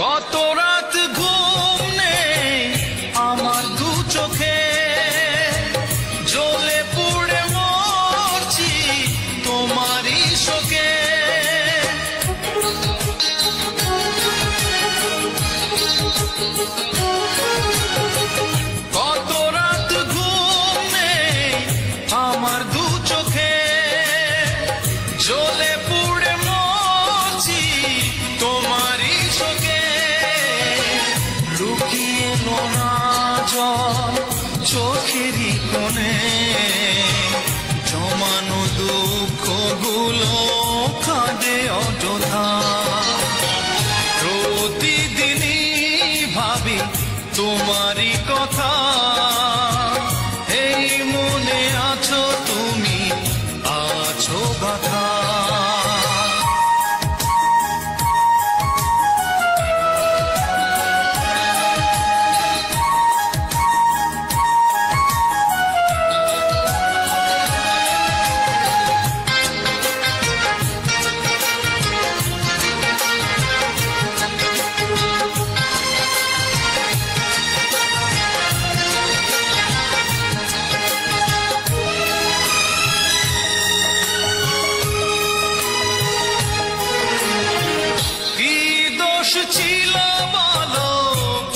কত রাত ঘুম নেই আমার দু চোখে, জ্বলে পুড়ে মরছি তোমারই শোকে। কত রাত ঘুম নেই আমার দু চোখে, জ্বলে পুড়ে মরছি তোমারই শোকে। লুকিয়ে নোনা জল চোখেরই কোণে, জমানো দুঃখগুলো কাঁদে অযথা। প্রতিদিনই ভাবি তোমারই কথা, এই মনে আছো তুমি, আছো বাধা। ছিল বলো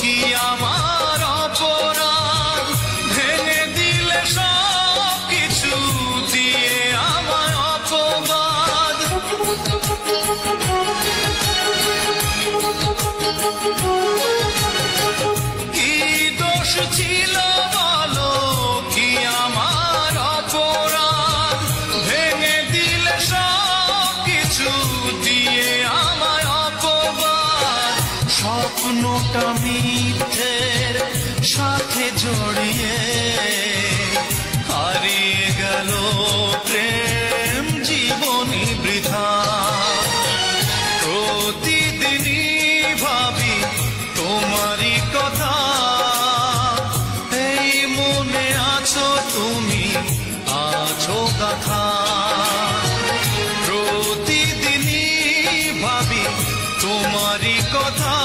কি আমার অপরাধ, ভেঙে দিলে সব কিছু দিয়ে আমার অপবাদ। কি দোষ ছিল বলো কি আমার অপরাধ, ভেঙে দিলে সব কিছু দিয়ে আমার অপবাদ। স্বপ্নটা মিথ্যের সাথে জড়িয়ে হারিয়ে গেল প্রেম জীবনী বৃথা। প্রতিদিনই ভাবি তোমারই কথা, এই মনে আছো তুমি, আছো গাথা। প্রতিদিনই ভাবি তোমারই কথা,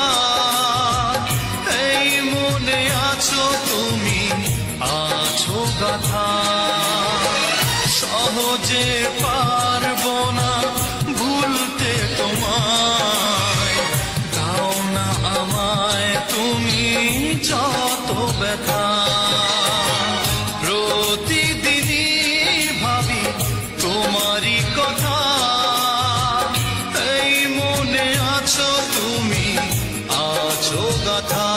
এই মনে আছো তুমি, আছো গাথা। সহজে পারবো না ভুলতে তোমায়, দাও না আমায় তুমি যত ব্যথা। প্রতিদিনই ভাবি তোমারই কথা, এই মনে আছো তুমি, আছো গাথা।